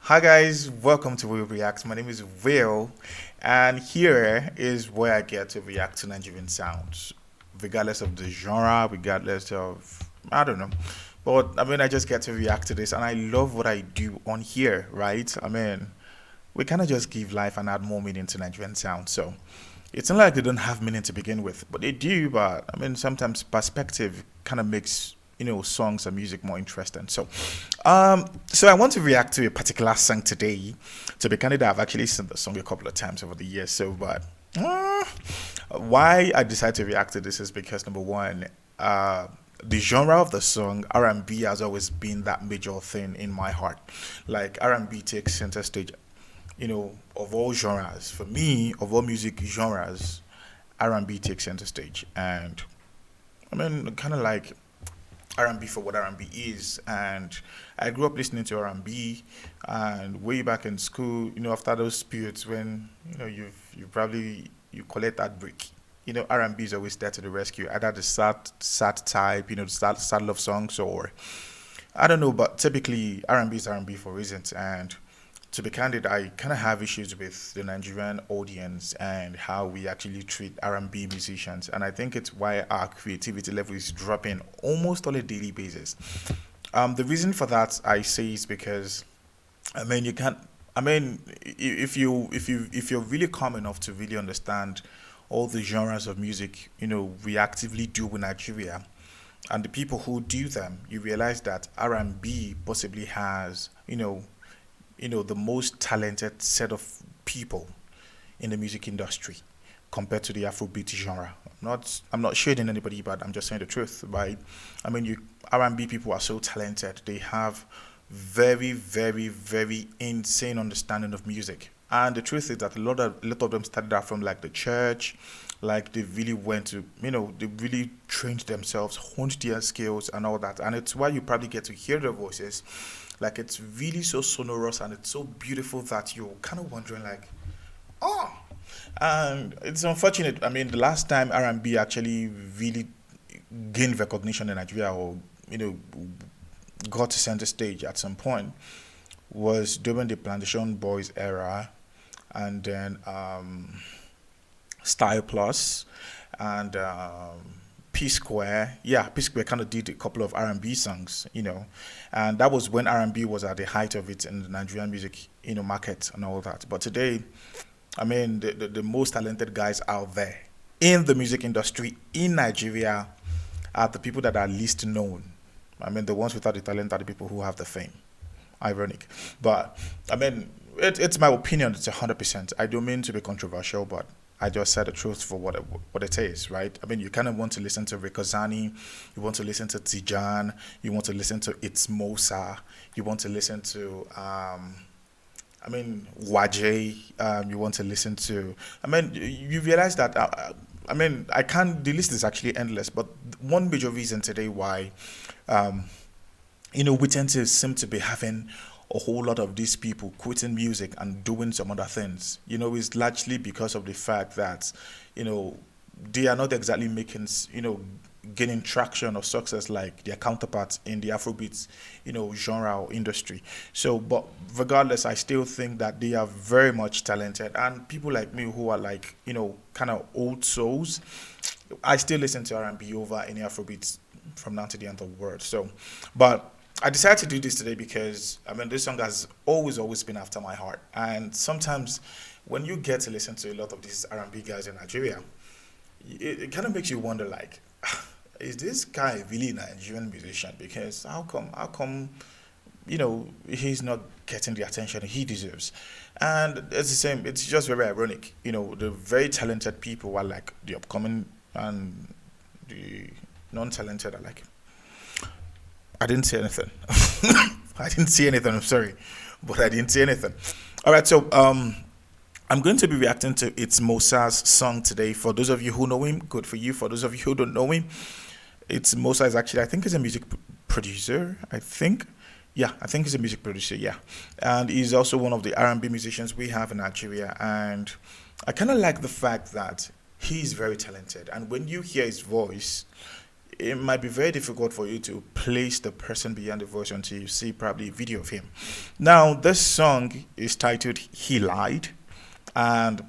Hi guys, welcome to Will Reacts. My name is Will, and here is where I get to react to Nigerian sounds, regardless of the genre, regardless of I don't know. But I just get to react to this, and I love what I do on here, right? We kind of just give life and add more meaning to Nigerian sounds. So it's not like they don't have meaning to begin with, but they do. But sometimes perspective kind of makes songs and music more interesting. So I want to react to a particular song today. To be candid, I've actually seen the song a couple of times over the years. Uh, why I decided to react to this is because number one, the genre of the song R&B has always been that major thing in my heart. Like R&B takes center stage, of all genres. For me, of all music genres, R&B takes center stage, and kind of like R&B for what R&B is. And I grew up listening to R&B, and way back in school, after those periods when you probably you collect that break. R&B is always there to the rescue. Either the sad type, the sad love songs, or I don't know, but typically R&B is R&B for reasons. And to be candid, I kind of have issues with the Nigerian audience and how we actually treat R&B musicians, and I think it's why our creativity level is dropping almost on a daily basis. The reason for that I say is because you can't. If you're really calm enough to really understand all the genres of music, we actively do in Nigeria, and the people who do them, you realize that R&B possibly has, the most talented set of people in the music industry compared to the Afrobeat genre. I'm not shading anybody, but I'm just saying the truth, right? You R&B people are so talented. They have very, very, very insane understanding of music. And the truth is that a lot of them started out from like the church, like they really went to, they really trained themselves, honed their skills and all that. And it's why you probably get to hear their voices. Like it's really so sonorous and it's so beautiful that you're kind of wondering like, oh. And it's unfortunate. The last time R&B actually really gained recognition in Nigeria, or got to center stage at some point, was during the Plantation Boys era, and then Style Plus, and P Square. Yeah, P Square kind of did a couple of R&B songs, and that was when R&B was at the height of it in the Nigerian music, market and all that. But today, the most talented guys out there in the music industry in Nigeria are the people that are least known. The ones without the talent are the people who have the fame. Ironic, but it's my opinion. It's 100%. I don't mean to be controversial, but I just said the truth for what it is, right? You kind of want to listen to Rikozani, you want to listen to Tijan, you want to listen to ItsMOSA, you want to listen to Wajay, you want to listen to. You realize that. I can't. The list is actually endless. But one major reason today why, um, we tend to seem to be having a whole lot of these people quitting music and doing some other things, is largely because of the fact that, you know, they are not exactly making, gaining traction or success like their counterparts in the Afrobeats, genre or industry. So, but regardless, I still think that they are very much talented. And people like me who are like, kind of old souls, I still listen to R&B over any Afrobeats from now to the end of the world. So, but I decided to do this today because this song has always been after my heart. And sometimes when you get to listen to a lot of these R&B guys in Nigeria, it kind of makes you wonder like, is this guy really a Nigerian musician? Because how come he's not getting the attention he deserves? And it's the same. It's just very ironic. The very talented people are like the upcoming, and the non-talented are like, I didn't say anything. I didn't see anything. I'm sorry, but I didn't see anything. All right, so I'm going to be reacting to It's Mosa's song today. For those of you who know him, good for you. For those of you who don't know him, It's Mosa is actually, I think he's a music producer. I think, yeah, I think he's a music producer. Yeah, and he's also one of the R&B musicians we have in Nigeria. And I kind of like the fact that he's very talented. And when you hear his voice, it might be very difficult for you to place the person behind the voice until you see probably a video of him. Now, this song is titled He Lied. And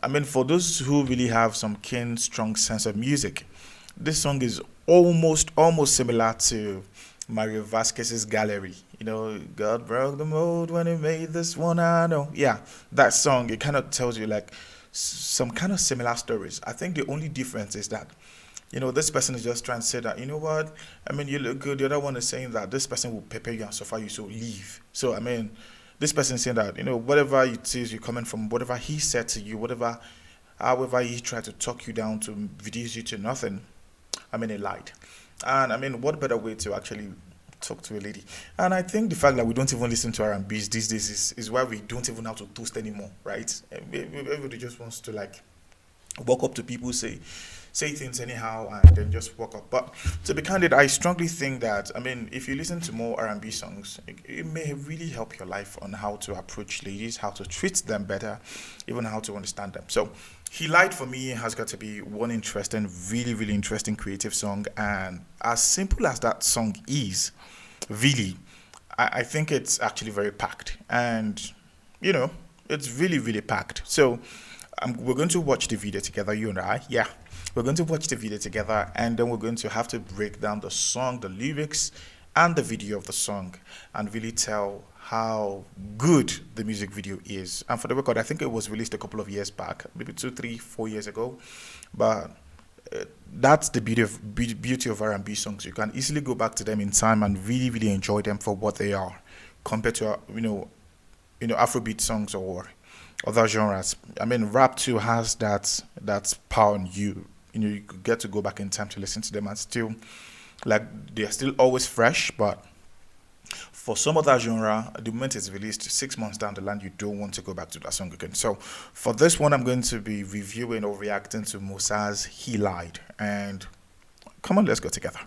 I mean, for those who really have some keen, strong sense of music, this song is almost similar to Mario Vasquez's Gallery. You know, God broke the mold when he made this one. I know. Yeah, that song. It kind of tells you like some kind of similar stories. I think the only difference is that this person is just trying to say that, what? I mean, you look good. The other one is saying that this person will prepare you and suffer you, so leave. So, I mean, this person is saying that, whatever it is you're coming from, whatever he said to you, however he tried to talk you down to reduce you to nothing, I mean, he lied. And, I mean, what better way to actually talk to a lady? And I think the fact that we don't even listen to R&Bs these days is why we don't even have to toast anymore, right? Everybody just wants to, like, walk up to people, say things anyhow, and then just walk up. But to be candid, I strongly think that, I mean, if you listen to more R&B songs, it may really help your life on how to approach ladies, how to treat them better, even how to understand them. So He Lied for me has got to be one interesting, really interesting creative song. And as simple as that song is, really, I think it's actually very packed. And, it's really packed. So we're going to watch the video together, you and I. Yeah. We're going to watch the video together, and then we're going to have to break down the song, the lyrics, and the video of the song, and really tell how good the music video is. And for the record, I think it was released a couple of years back, maybe 2, 3, 4 years ago. But that's the beauty of R&B songs. You can easily go back to them in time and really enjoy them for what they are, compared to Afrobeat songs or other genres. I mean, rap too has that power on you. You could get to go back in time to listen to them and still, like, they're still always fresh. But for some other genre, the moment it's released 6 months down the line, you don't want to go back to that song again. So for this one, I'm going to be reviewing or reacting to ItsMOSA's He Lied. And come on, let's go together.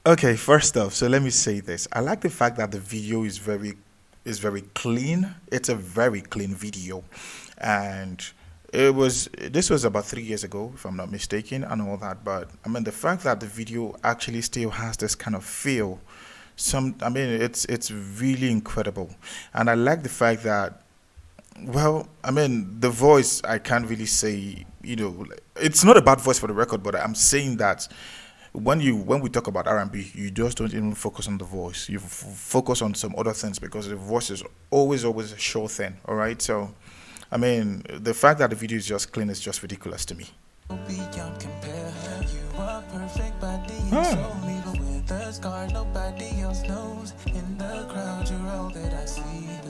Okay, first off, so let me say this. I like the fact that the video is very clean. It's a very clean video. And this was about 3 years ago, if I'm not mistaken, and all that. But I mean, the fact that the video actually still has this kind of feel, it's really incredible. And I like the fact that, well, I mean, the voice, I can't really say, it's not a bad voice for the record, but I'm saying that when we talk about R&B, you just don't even focus on the voice. You focus on some other things, because the voice is always a sure thing. All right, so I mean, the fact that the video is just clean is just ridiculous to me.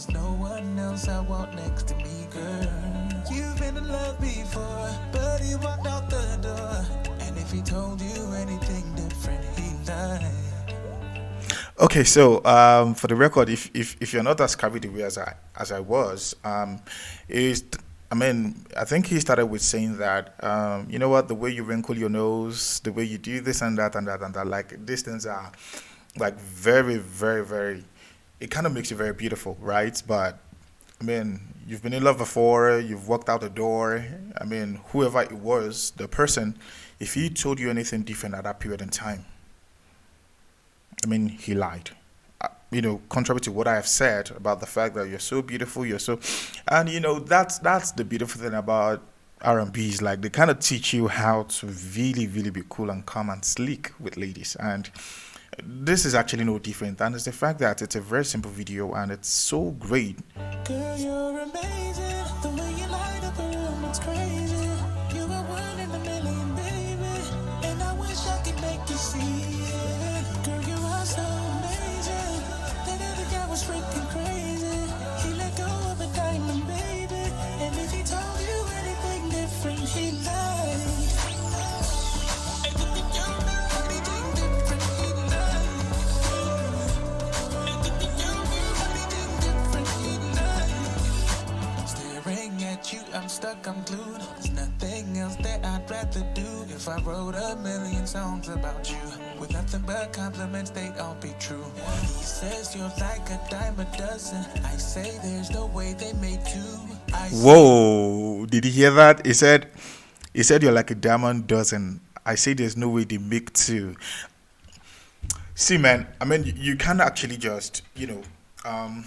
No one else I want next to me, girl. You've been in love before, but he walked out the door. And if he told you anything different, he lied. Okay, so for the record, if you're not as carried away as I was, I think he started with saying that, you know what, the way you wrinkle your nose, the way you do this and that, like, these things are like very, it kind of makes you very beautiful, right? But I mean, you've been in love before, you've walked out the door. I mean, whoever it was, the person, if he told you anything different at that period in time, I mean, he lied. Contrary to what I have said about the fact that you're so beautiful, and that's the beautiful thing about R&Bs. Like, they kind of teach you how to really be cool and calm and sleek with ladies. And this is actually no different, and it's the fact that it's a very simple video and it's so great. Girl, you're amazing. The way you light up a room, it's crazy. You are one in a million, baby, and I wish I could make you see it. Girl, you are so amazing. That other guy was freaking crazy. He let go of a diamond, baby, and if he told you anything different, he lied. stuck, I'm glued. There's nothing else that I'd rather do. If I wrote a million songs about you, with nothing but compliments, they all be true. He says you're like a dime a dozen. I say there's no way they made two. Whoa, did you hear that? He said you're like a diamond dozen. I say there's no way they make two. See, man, I mean, you can't actually just, um,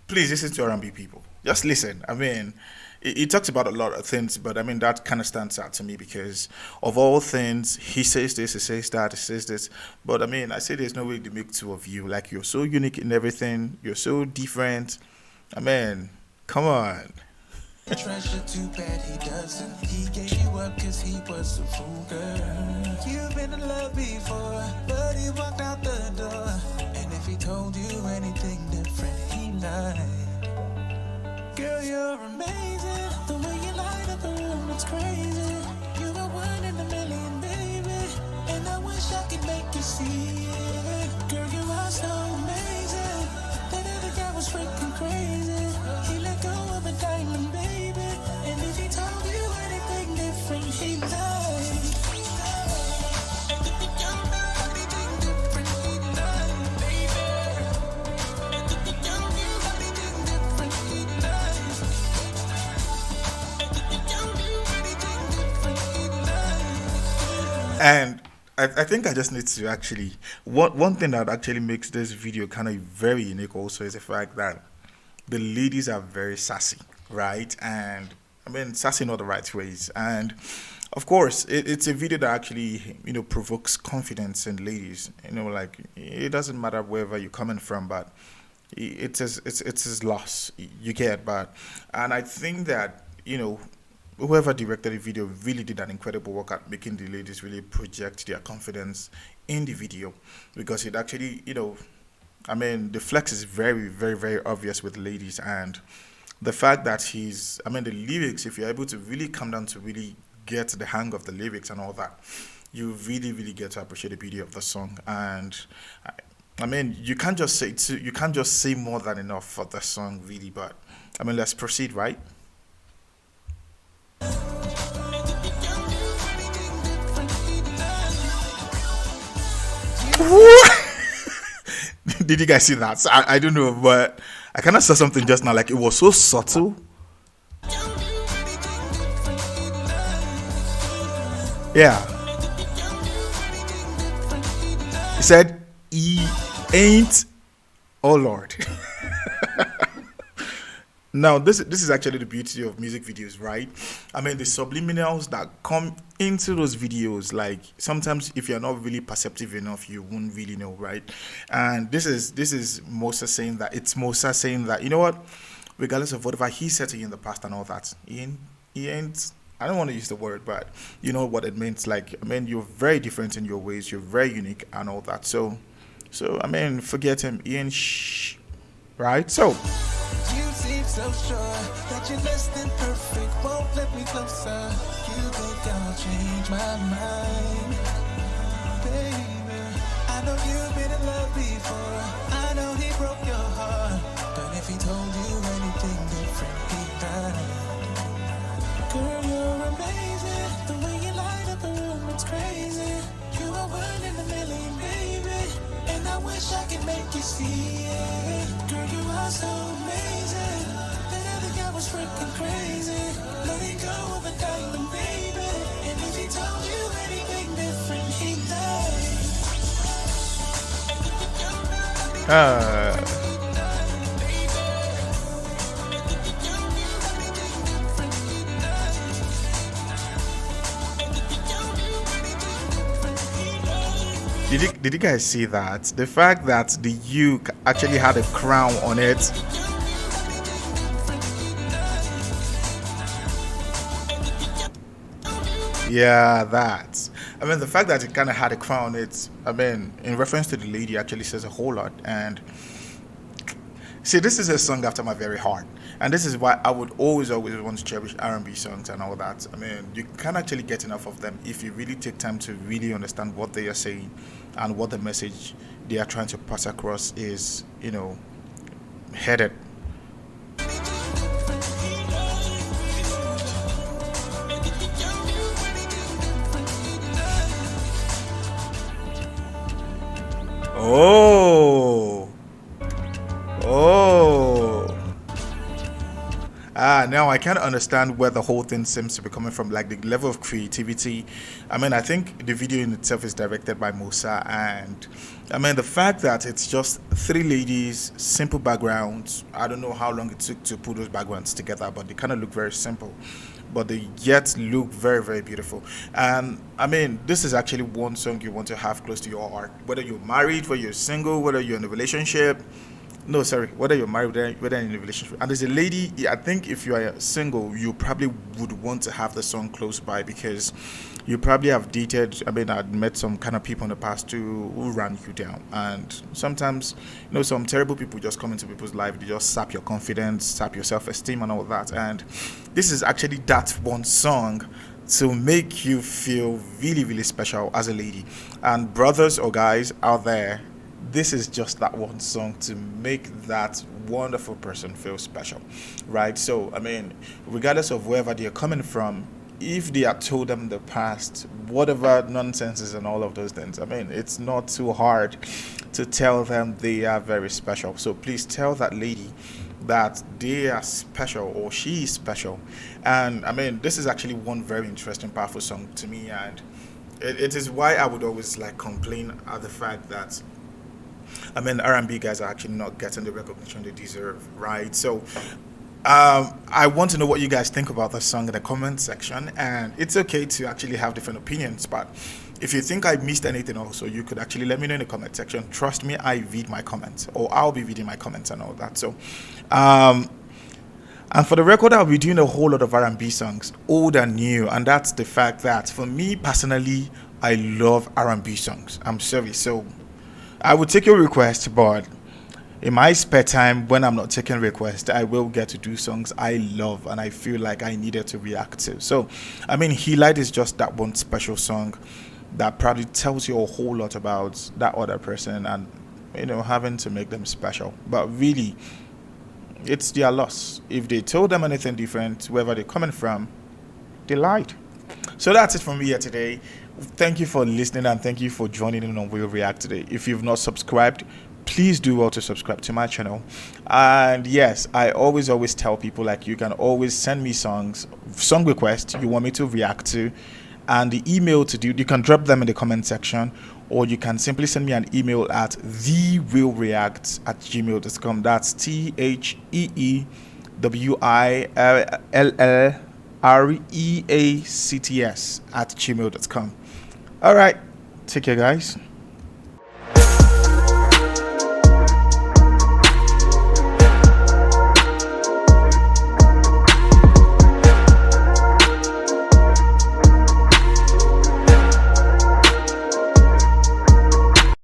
please listen to R&B people. Just listen. I mean, it talks about a lot of things, but I mean, that kind of stands out to me because of all things, he says this, he says that, he says this. But I mean, I say there's no way to make two of you. Like, you're so unique in everything, you're so different. I mean, come on. Treasure, too bad he doesn't. He gave you up cause he was a fool, girl. You've been in love before, but he walked out the door. And if he told you anything different, he lied. Girl, you're amazing. The way you light up a room, it's crazy. You are one in a million, baby. And I wish I could make you see it. Girl, you are so amazing. That other guy was freaking crazy. He let go of a diamond, baby. And if he told you anything different, he lied. And I think I just need to actually one thing that actually makes this video kind of very unique also is the fact that the ladies are very sassy, right? And I mean sassy in all the right ways. And of course, it's a video that actually provokes confidence in ladies. Like, it doesn't matter wherever you're coming from, but it's his loss. You get, but and I think that whoever directed the video really did an incredible work at making the ladies really project their confidence in the video, because it actually, I mean, the flex is very, very, very obvious with ladies, and the fact that the lyrics, if you're able to really come down to really get the hang of the lyrics and all that, you really, really get to appreciate the beauty of the song. And I mean, you can't just say more than enough for the song, really. But I mean, let's proceed, right? Did you guys see that? So I don't know, but I kind of saw something just now. Like, it was so subtle. Yeah. He said, "He ain't." Oh Lord. Now, this is actually the beauty of music videos, right? I mean, the subliminals that come into those videos, like, sometimes if you're not really perceptive enough, you won't really know, right? And this is ItsMOSA saying that, you know what? Regardless of whatever he said to you in the past and all that, he ain't. I don't want to use the word, but you know what it means. Like, I mean, you're very different in your ways, you're very unique and all that. So I mean, forget him. He ain't right? So. You seem so sure that you're less than perfect. Won't let me closer. You think I'll change my mind, baby? I know you've been in love before. I know he broke your heart, but if he told you anything different, he died. Girl, you're amazing. The way you light up a room, it's crazy. You are one in a million, baby. And I wish I could make you see it. Girl, you are so amazing. That other guy was freaking crazy. Letting go of a diamond, baby. And if he told you anything different, he died. Did you guys see that? The fact that the U actually had a crown on it. Yeah, that. I mean, the fact that it kind of had a crown on it, I mean, in reference to the lady, actually says a whole lot. And see, this is a song after my very heart. And this is why I would always want to cherish R&B songs and all that. I mean, you can't actually get enough of them if you really take time to really understand what they are saying and what the message they are trying to pass across is, headed. Oh, oh. Now I can understand where the whole thing seems to be coming from, like the level of creativity. I mean, I think the video in itself is directed by Musa, and I mean, the fact that it's just three ladies, simple backgrounds. I don't know how long it took to put those backgrounds together, but they kind of look very simple, but they yet look very, very beautiful. And I mean, this is actually one song you want to have close to your heart, whether you're married, whether you're single, whether you're in a relationship. No, sorry. Whether you're married, whether in a relationship, and there's a lady. I think if you are single, you probably would want to have the song close by because you probably have dated. I mean, I'd met some kind of people in the past too who ran you down, and sometimes, some terrible people just come into people's life. They just sap your confidence, sap your self-esteem, and all that. And this is actually that one song to make you feel really, really special as a lady. And brothers or guys out there, this is just that one song to make that wonderful person feel special, right? So I mean, regardless of wherever they're coming from, if they are told them in the past whatever nonsenses and all of those things, I mean, it's not too hard to tell them they are very special. So please tell that lady that they are special or she is special. And I mean, this is actually one very interesting, powerful song to me, and it is why I would always like complain at the fact that I mean, R&B guys are actually not getting the recognition they deserve, right? So, I want to know what you guys think about the song in the comment section, and it's okay to actually have different opinions. But if you think I missed anything, also you could actually let me know in the comment section. Trust me, I read my comments, or I'll be reading my comments and all that. So, and for the record, I'll be doing a whole lot of R&B songs, old and new, and that's the fact that for me personally, I love R&B songs. I'm sorry, so I would take your request, but in my spare time, when I'm not taking requests, I will get to do songs I love and I feel like I needed to react to. So, I mean, He Light is just that one special song that probably tells you a whole lot about that other person and, having to make them special. But really, it's their loss. If they told them anything different, wherever they're coming from, they lied. So that's it from me here today. Thank you for listening and thank you for joining in on Will React today. If you've not subscribed, please do well to subscribe to my channel. And yes, I always tell people, like, you can always send me song requests you want me to react to, and the email to do, you can drop them in the comment section, or you can simply send me an email at theewillreacts@gmail.com. That's TheWillReacts@gmail.com. All right, take care, guys.